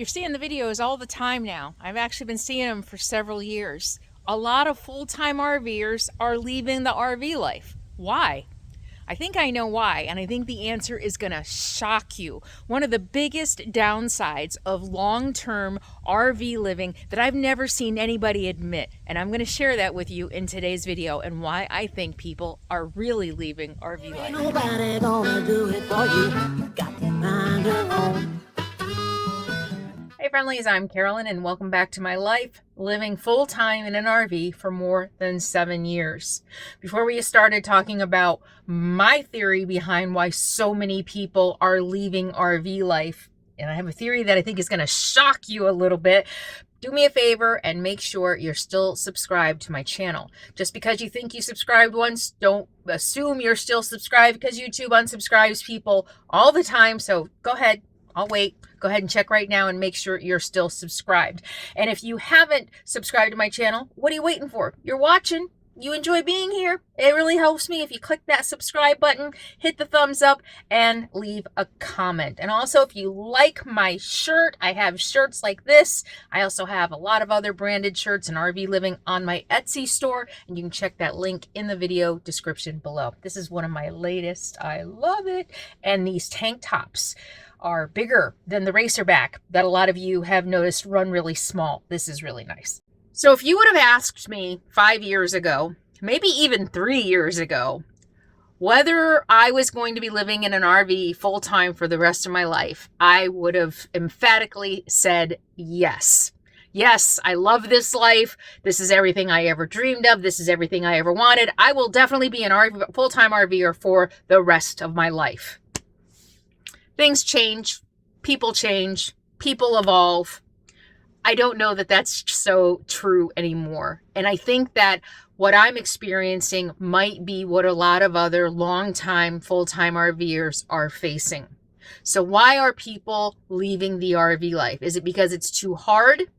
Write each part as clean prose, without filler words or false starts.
You're seeing the videos all the time now. I've actually been seeing them for several years. A lot of full-time RVers are leaving the RV life. Why? I think I know why, and I think the answer is going to shock you. One of the biggest downsides of long-term RV living that I've never seen anybody admit, and I'm going to share that with you in today's video and why I think people are really leaving RV life. Ain't nobody gonna do it for you. You got to mind your own. Hey friendlies, I'm Carolyn and welcome back to my life, living full-time in an RV for more than 7 years. Before we started talking about my theory behind why so many people are leaving RV life, and I have a theory that I think is going to shock you a little bit, do me a favor and make sure you're still subscribed to my channel. Just because you think you subscribed once, don't assume you're still subscribed because YouTube unsubscribes people all the time, so go ahead. I'll wait. Go ahead and check right now and make sure you're still subscribed. And if you haven't subscribed to my channel, what are you waiting for? You're watching. You enjoy being here. It really helps me if you click that subscribe button, hit the thumbs up, and leave a comment. And also, if you like my shirt, I have shirts like this. I also have a lot of other branded shirts and RV living on my Etsy store, and you can check that link in the video description below. This is one of my latest. I love it. And these tank tops are bigger than the racerback that a lot of you have noticed run really small. This is really nice. So if you would have asked me 5 years ago, maybe even 3 years ago, whether I was going to be living in an RV full-time for the rest of my life, I would have emphatically said yes. Yes, I love this life. This is everything I ever dreamed of. This is everything I ever wanted. I will definitely be an RV, full-time RVer for the rest of my life. Things change, people evolve. I don't know that that's so true anymore. And I think that what I'm experiencing might be what a lot of other long-time, full-time RVers are facing. So why are people leaving the RV life? Is it because it's too hard?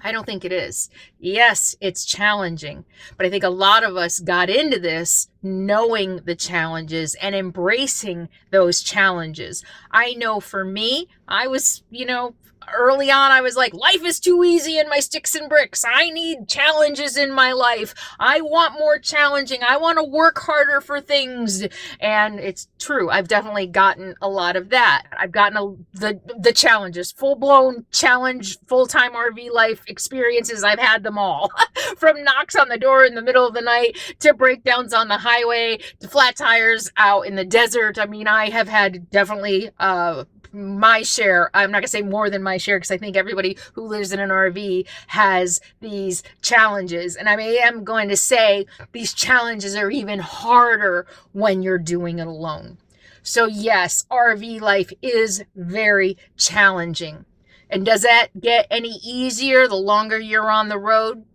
I don't think it is. Yes, it's challenging, but I think a lot of us got into this knowing the challenges and embracing those challenges. I know for me, I was, early on, I was like, life is too easy in my sticks and bricks. I need challenges in my life. I want more challenging. I want to work harder for things. And it's true. I've definitely gotten a lot of that. I've gotten the challenges, full-blown challenge, full-time RV life experiences. I've had them all. From knocks on the door in the middle of the night to breakdowns on the highway to flat tires out in the desert. I mean, I have had definitely my share. I'm not gonna say more than my share because I think everybody who lives in an RV has these challenges, and I am going to say these challenges are even harder when you're doing it alone. So yes, RV life is very challenging. And does that get any easier the longer you're on the road?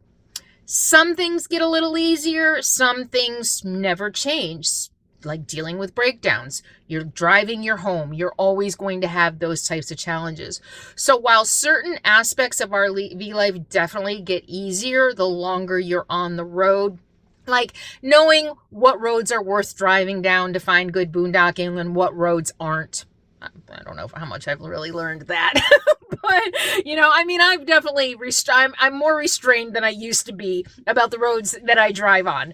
Some things get a little easier, some things never change. Like dealing with breakdowns, you're driving your home, you're always going to have those types of challenges. So while certain aspects of our RV life definitely get easier the longer you're on the road, like knowing what roads are worth driving down to find good boondocking and what roads aren't. I don't know how much I've really learned that, but I've definitely I'm more restrained than I used to be about the roads that I drive on.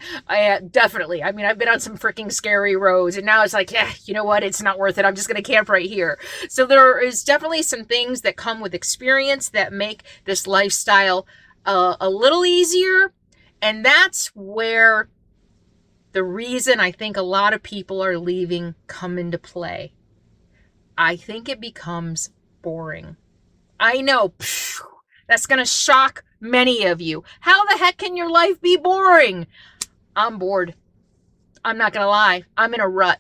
Definitely. I've been on some freaking scary roads, and now it's like, you know what? It's not worth it. I'm just going to camp right here. So there is definitely some things that come with experience that make this lifestyle a little easier. And that's where the reason I think a lot of people are leaving come into play. I think it becomes boring. I know, that's going to shock many of you. How the heck can your life be boring? I'm bored. I'm not going to lie. I'm in a rut.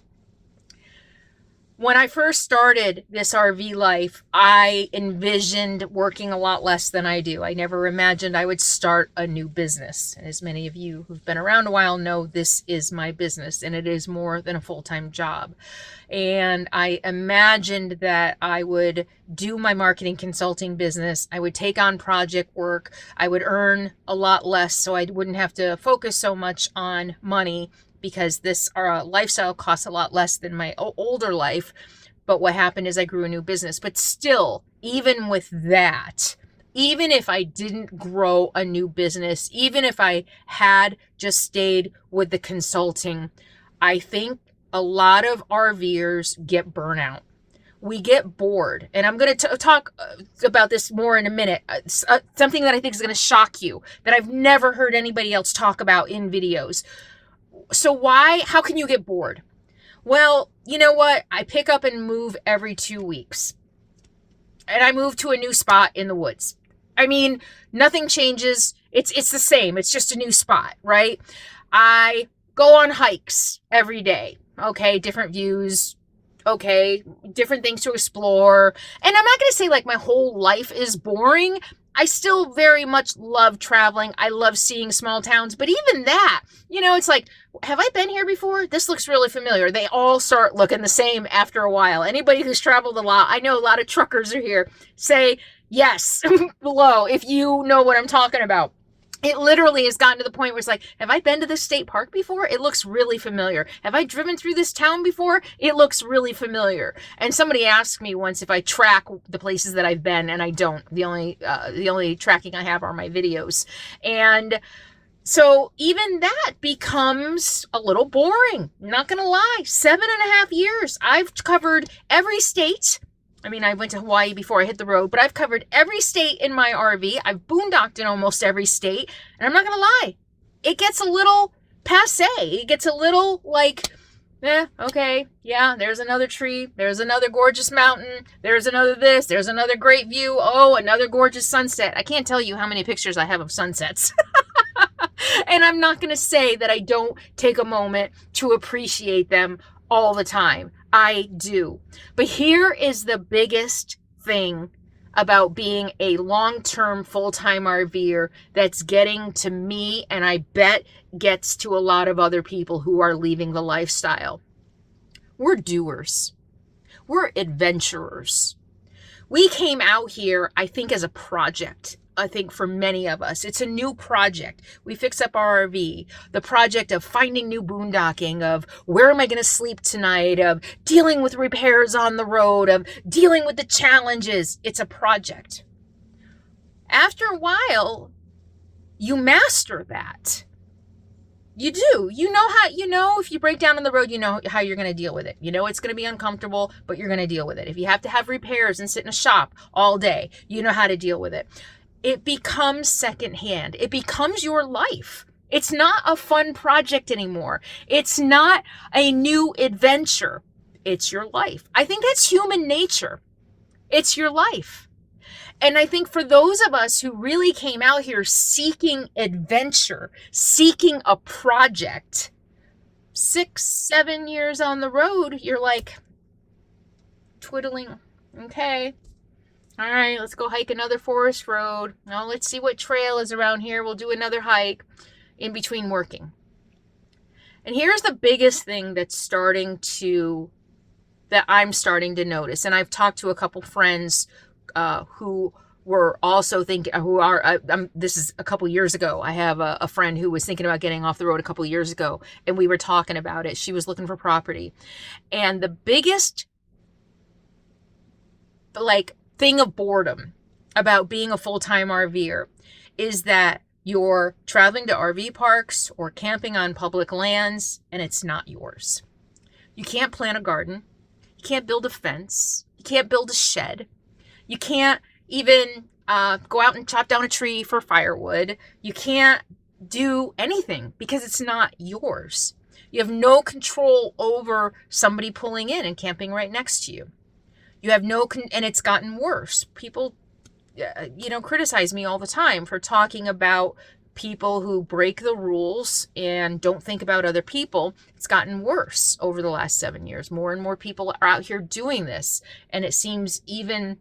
When I first started this RV life, I envisioned working a lot less than I do. I never imagined I would start a new business. And as many of you who've been around a while know, this is my business, and it is more than a full-time job. And I imagined that I would do my marketing consulting business. I would take on project work. I would earn a lot less, so I wouldn't have to focus so much on money, because this lifestyle costs a lot less than my older life. But what happened is I grew a new business. But still, even with that, even if I didn't grow a new business, even if I had just stayed with the consulting, I think a lot of RVers get burnout. We get bored. And I'm going to talk about this more in a minute. Something that I think is going to shock you, that I've never heard anybody else talk about in videos. So how can you get bored? Well, you know what? I pick up and move every 2 weeks. And I move to a new spot in the woods. I mean, nothing changes. It's the same. It's just a new spot, right? I go on hikes every day. Okay, different views. Okay, different things to explore. And I'm not going to say like my whole life is boring. I still very much love traveling. I love seeing small towns. But even that, it's like, have I been here before? This looks really familiar. They all start looking the same after a while. Anybody who's traveled a lot, I know a lot of truckers are here, say yes below if you know what I'm talking about. It literally has gotten to the point where it's like, have I been to this state park before? It looks really familiar. Have I driven through this town before? It looks really familiar. And somebody asked me once if I track the places that I've been, and I don't. The only tracking I have are my videos. And so even that becomes a little boring. Not going to lie. 7.5 years. I've covered every state. I mean, I went to Hawaii before I hit the road, but I've covered every state in my RV. I've boondocked in almost every state. And I'm not going to lie. It gets a little passe. It gets a little like, okay, yeah, there's another tree. There's another gorgeous mountain. There's another this. There's another great view. Oh, another gorgeous sunset. I can't tell you how many pictures I have of sunsets. And I'm not going to say that I don't take a moment to appreciate them all the time. I do. But here is the biggest thing about being a long-term full-time RVer that's getting to me, and I bet gets to a lot of other people who are leaving the lifestyle. We're doers. We're adventurers. We came out here, I think, as a project. I think for many of us, it's a new project. We fix up our RV, the project of finding new boondocking, of where am I going to sleep tonight, of dealing with repairs on the road, of dealing with the challenges. It's a project. After a while, you master that. You do. If you break down on the road, you know how you're going to deal with it. You know it's going to be uncomfortable, but you're going to deal with it. If you have to have repairs and sit in a shop all day, you know how to deal with it. It becomes secondhand. It becomes your life. It's not a fun project anymore. It's not a new adventure. It's your life. I think that's human nature. It's your life. And I think for those of us who really came out here seeking adventure, seeking a project, 6-7 years on the road, you're like twiddling. Okay. All right, let's go hike another forest road. Now let's see what trail is around here. We'll do another hike in between working. And here's the biggest thing that I'm starting to notice. And I've talked to a couple friends who were also thinking, this is a couple years ago. I have a friend who was thinking about getting off the road a couple years ago, and we were talking about it. She was looking for property. And the biggest, thing of boredom about being a full-time RVer is that you're traveling to RV parks or camping on public lands and it's not yours. You can't plant a garden. You can't build a fence. You can't build a shed. You can't even go out and chop down a tree for firewood. You can't do anything because it's not yours. You have no control over somebody pulling in and camping right next to you. You have and it's gotten worse. People, criticize me all the time for talking about people who break the rules and don't think about other people. It's gotten worse over the last 7 years. More and more people are out here doing this. And it seems even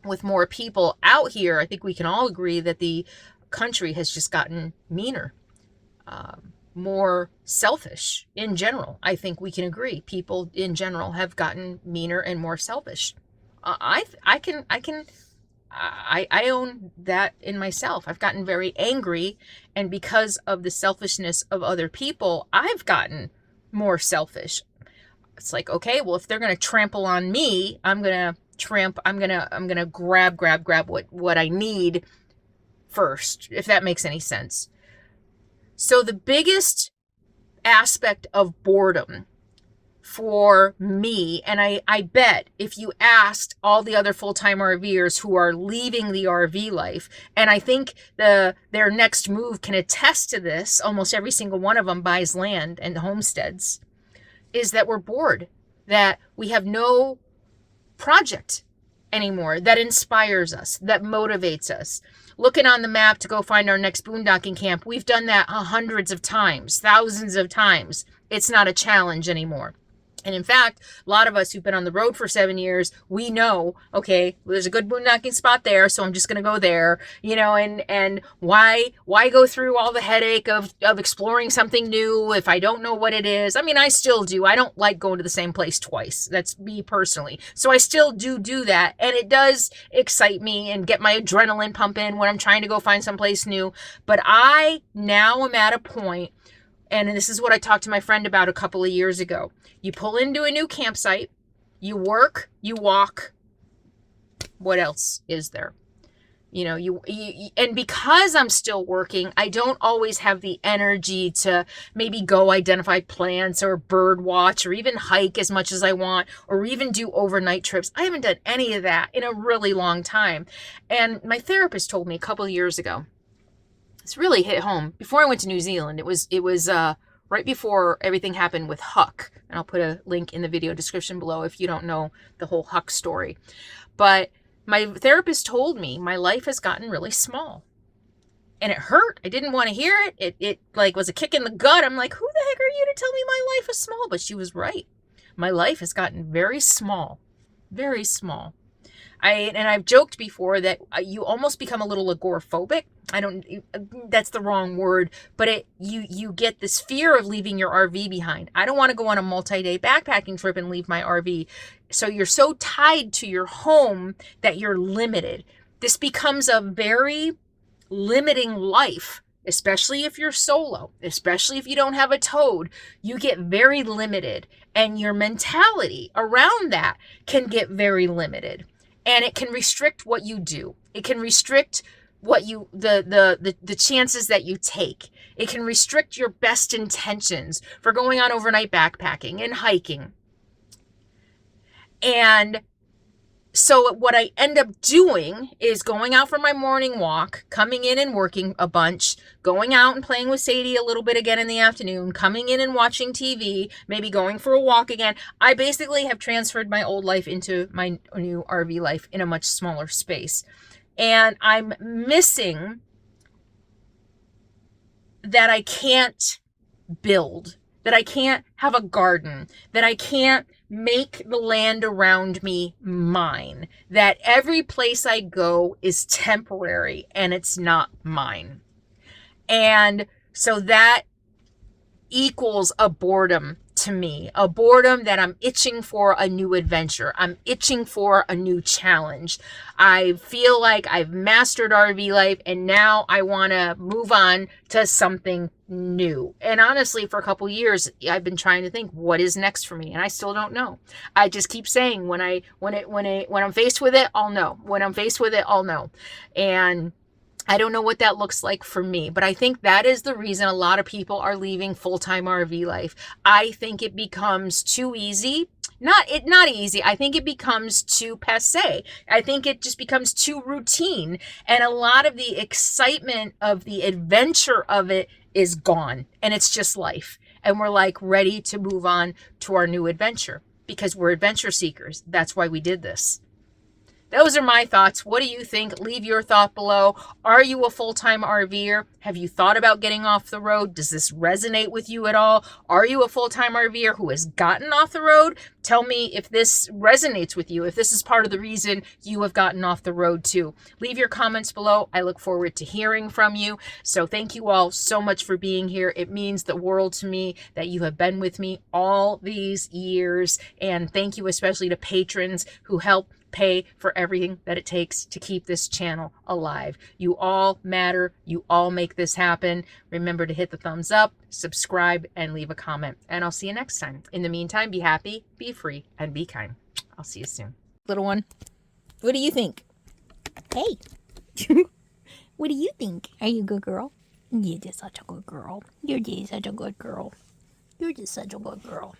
with more people out here, I think we can all agree that the country has just gotten meaner, more selfish in general. I think we can agree. People in general have gotten meaner and more selfish. I own that in myself. I've gotten very angry, and because of the selfishness of other people, I've gotten more selfish. It's like, okay, well, if they're going to trample on me, I'm going to tramp. I'm gonna grab what I need first, if that makes any sense. So the biggest aspect of boredom for me, and I bet if you asked all the other full-time RVers who are leaving the RV life, and I think their next move can attest to this, almost every single one of them buys land and homesteads, is that we're bored, that we have no project anymore that inspires us, that motivates us. Looking on the map to go find our next boondocking camp, we've done that hundreds of times, thousands of times. It's not a challenge anymore. And in fact, a lot of us who've been on the road for 7 years, we know, okay, well, there's a good boondocking spot there, so I'm just going to go there, you know, and why go through all the headache of exploring something new if I don't know what it is? I mean, I still do. I don't like going to the same place twice. That's me personally. So I still do that, and it does excite me and get my adrenaline pumping when I'm trying to go find someplace new. But I now am at a point, and this is what I talked to my friend about a couple of years ago. You pull into a new campsite, you work, you walk. What else is there? You know, you and because I'm still working, I don't always have the energy to maybe go identify plants or bird watch or even hike as much as I want or even do overnight trips. I haven't done any of that in a really long time. And my therapist told me a couple of years ago, it's really hit home. Before I went to New Zealand, it was right before everything happened with Huck. And I'll put a link in the video description below if you don't know the whole Huck story. But my therapist told me my life has gotten really small. And it hurt. I didn't want to hear it. It like was a kick in the gut. I'm like, who the heck are you to tell me my life is small? But she was right. My life has gotten very small. Very small. I've joked before that you almost become a little agoraphobic. That's the wrong word, but you get this fear of leaving your RV behind. I don't want to go on a multi-day backpacking trip and leave my RV. So you're so tied to your home that you're limited. This becomes a very limiting life, especially if you're solo, especially if you don't have a toad. You get very limited, and your mentality around that can get very limited. And it can restrict what you do. It can restrict what you the chances that you take. It can restrict your best intentions for going on overnight backpacking and hiking. And so what I end up doing is going out for my morning walk, coming in and working a bunch, going out and playing with Sadie a little bit again in the afternoon, coming in and watching TV, maybe going for a walk again. I basically have transferred my old life into my new RV life in a much smaller space. And I'm missing that I can't build, that I can't have a garden, that I can't make the land around me mine, that every place I go is temporary and it's not mine. And so that equals a boredom to me, a boredom that I'm itching for a new adventure. I'm itching for a new challenge. I feel like I've mastered RV life and now I want to move on to something new. And honestly, for a couple years, I've been trying to think what is next for me, and I still don't know. I just keep saying when I'm faced with it, I'll know. When I'm faced with it, I'll know. And I don't know what that looks like for me, but I think that is the reason a lot of people are leaving full-time RV life. I think it becomes too easy. Not easy. I think it becomes too passé. I think it just becomes too routine. And a lot of the excitement of the adventure of it is gone. And it's just life. And we're like ready to move on to our new adventure because we're adventure seekers. That's why we did this. Those are my thoughts. What do you think? Leave your thought below. Are you a full-time RVer? Have you thought about getting off the road? Does this resonate with you at all? Are you a full-time RVer who has gotten off the road? Tell me if this resonates with you, if this is part of the reason you have gotten off the road too. Leave your comments below. I look forward to hearing from you. So thank you all so much for being here. It means the world to me that you have been with me all these years. And thank you especially to patrons who help pay for everything that it takes to keep this channel alive. You all matter. You all make this happen. Remember to hit the thumbs up, subscribe, and leave a comment. And I'll see you next time. In the meantime, be happy, be free, and be kind. I'll see you soon. little one? What do you think? Hey. What do you think? Are you a good girl? You're just such a good girl. You're just such a good girl. You're just such a good girl.